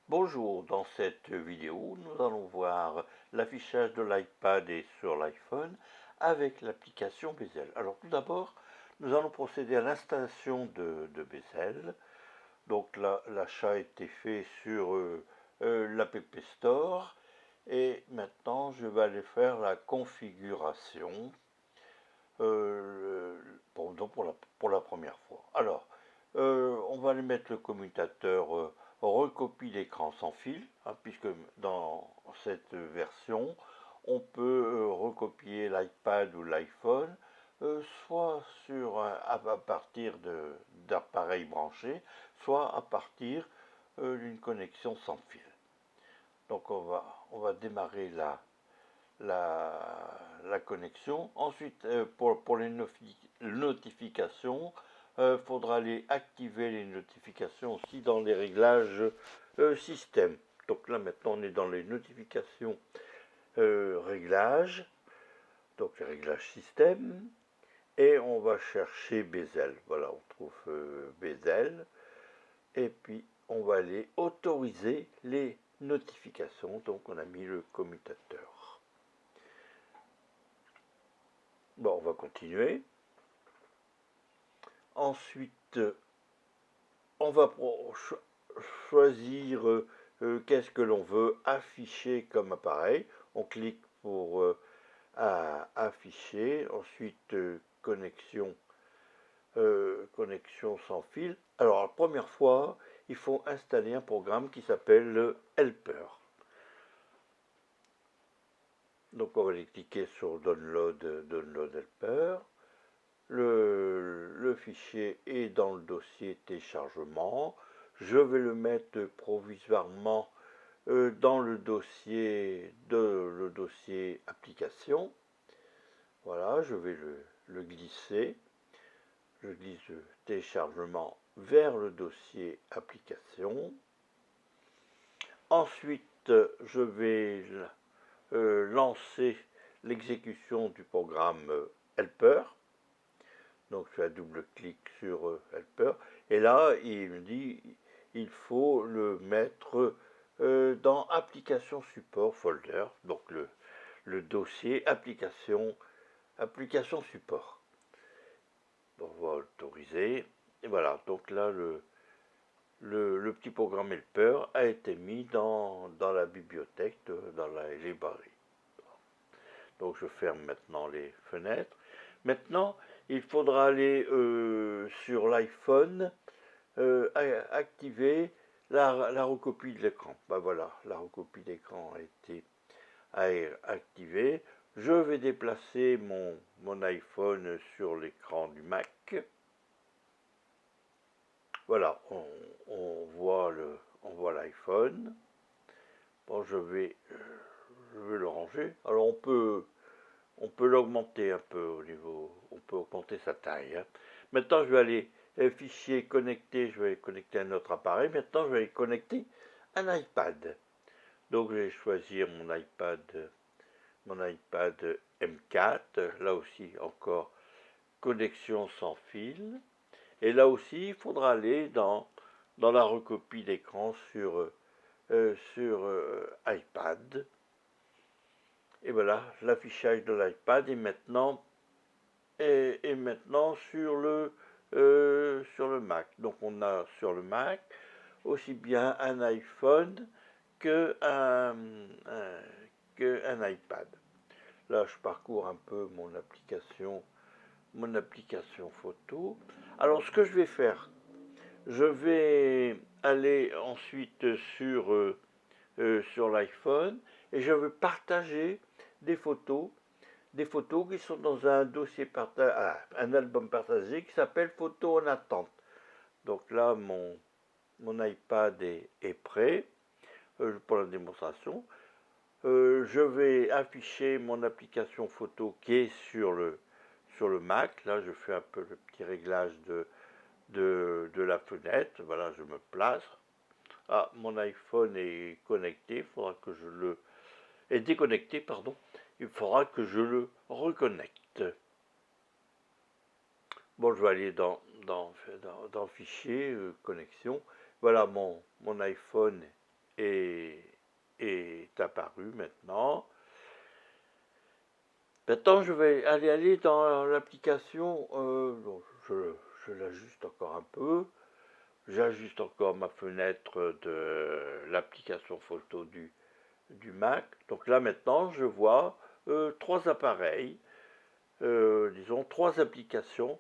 Bonjour, dans cette vidéo, nous allons voir l'affichage de l'iPad et sur l'iPhone avec l'application Bezel. Alors tout d'abord, nous allons procéder à l'installation de Bezel. Donc l'achat a été fait sur l'App Store et maintenant je vais aller faire la configuration pour la première fois. Alors, on va aller mettre le commutateur recopie d'écran sans fil, hein, puisque dans cette version, on peut recopier l'iPad ou l'iPhone, soit à partir d'appareils branchés, soit à partir d'une connexion sans fil. Donc on va démarrer la connexion. Ensuite, pour les notifications, il faudra aller activer les notifications aussi dans les réglages système. Donc là maintenant on est dans les notifications réglages, donc les réglages système, et on va chercher Bezel. Voilà, on trouve Bezel, et puis on va aller autoriser les notifications. Donc on a mis le commutateur. Bon, on va continuer. Ensuite, on va choisir qu'est-ce que l'on veut afficher comme appareil. On clique pour afficher. Ensuite, connexion sans fil. Alors, la première fois, il faut installer un programme qui s'appelle Helper. Donc, on va aller cliquer sur Download Helper. Le fichier est dans le dossier téléchargement. Je vais le mettre provisoirement dans le dossier application. Voilà, je vais le glisser. Je glisse le téléchargement vers le dossier application. Ensuite, je vais lancer l'exécution du programme Helper. Donc je fais un double-clic sur Helper. Et là, il me dit il faut le mettre dans Application Support Folder. Donc le dossier Application Support. Bon, on va autoriser. Et voilà, donc là, le petit programme Helper a été mis dans la bibliothèque, dans la librairie. Donc je ferme maintenant les fenêtres. Maintenant, il faudra aller sur l'iPhone, activer la recopie de l'écran. Ben voilà, la recopie d'écran a été activée. Je vais déplacer mon iPhone sur l'écran du Mac. Voilà, on voit l'iPhone. Bon, je vais le ranger. Alors on peut l'augmenter un peu au niveau, on peut augmenter sa taille. Hein. Maintenant, je vais aller fichier connecté, je vais connecter un autre appareil. Maintenant, je vais connecter un iPad. Donc, je vais choisir mon iPad M4. Là aussi, encore connexion sans fil. Et là aussi, il faudra aller dans la recopie d'écran sur iPad. Et voilà, l'affichage de l'iPad est maintenant sur le Mac. Donc on a sur le Mac aussi bien un iPhone qu'un iPad. Là, je parcours un peu mon application photo. Alors, ce que je vais faire, je vais aller ensuite sur l'iPhone et je vais partager des photos qui sont dans un dossier un album partagé qui s'appelle Photos en attente. Donc là, mon iPad est prêt pour la démonstration. Je vais afficher mon application photo qui est sur le Mac. Là, je fais un peu le petit réglage de la fenêtre. Voilà, je me place. Ah, mon iPhone est connecté. Il faudra que je le... est déconnecté, pardon. Il faudra que je le reconnecte. Bon, je vais aller dans Fichier, Connexion. Voilà, mon iPhone est apparu maintenant. Maintenant, je vais aller dans l'application. Je l'ajuste encore un peu. J'ajuste encore ma fenêtre de l'application photo du Mac. Donc là, maintenant, je vois 3 appareils, disons 3 applications.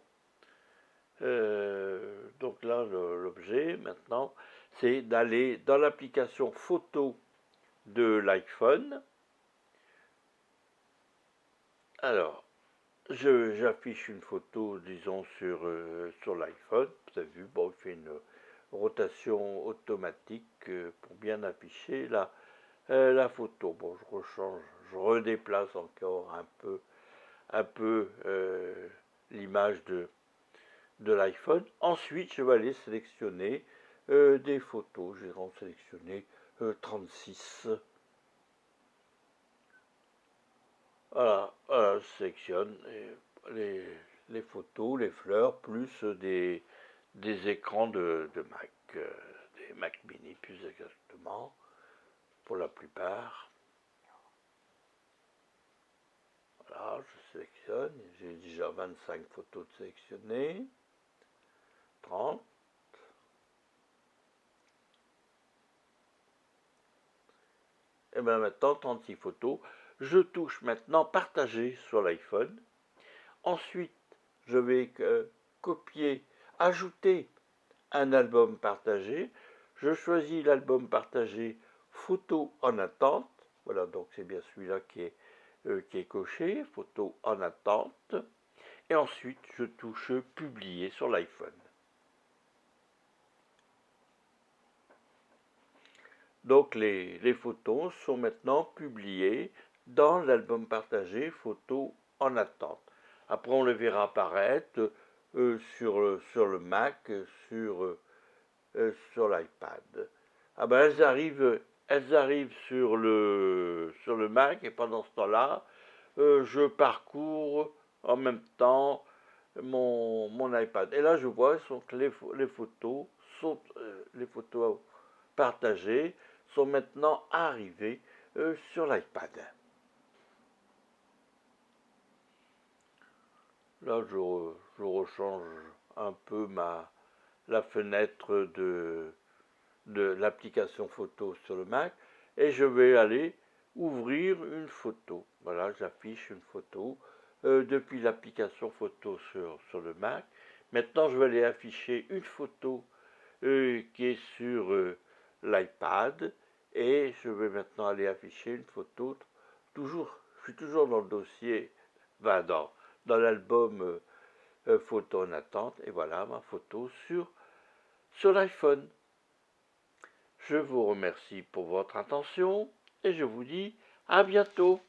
Donc là, l'objet, maintenant, c'est d'aller dans l'application photo de l'iPhone. Alors, j'affiche une photo, disons, sur l'iPhone. Vous avez vu, bon, il fait une rotation automatique pour bien afficher la photo. Bon, je rechange, je redéplace encore un peu l'image de l'iPhone. Ensuite, je vais aller sélectionner des photos. Je vais en sélectionner 36. Voilà, je sélectionne les photos, les fleurs, plus des écrans de Mac, des Mac mini plus exactement, pour la plupart. Voilà, je sélectionne, j'ai déjà 25 photos de sélectionnées, 30. Et bien maintenant, 36 photos. Je touche maintenant partager sur l'iPhone. Ensuite, je vais copier, ajouter un album partagé. Je choisis l'album partagé photo en attente. Voilà, donc c'est bien celui-là qui est coché, photo en attente. Et ensuite, je touche publier sur l'iPhone. Donc les photos sont maintenant publiées dans l'album partagé photo en attente. Après, on les verra apparaître sur le Mac, sur l'iPad. Ah ben elles arrivent sur le Mac et pendant ce temps-là, je parcours en même temps mon iPad. Et là, je vois que les photos les photos partagées sont maintenant arrivées sur l'iPad. Là, je rechange un peu la fenêtre de l'application photo sur le Mac et je vais aller ouvrir une photo. Voilà, j'affiche une photo depuis l'application photo sur le Mac. Maintenant, je vais aller afficher une photo qui est sur l'iPad et je vais maintenant aller afficher une photo. Je suis toujours dans le dossier, dans l'album photo en attente et voilà ma photo sur l'iPhone. Je vous remercie pour votre attention et je vous dis à bientôt.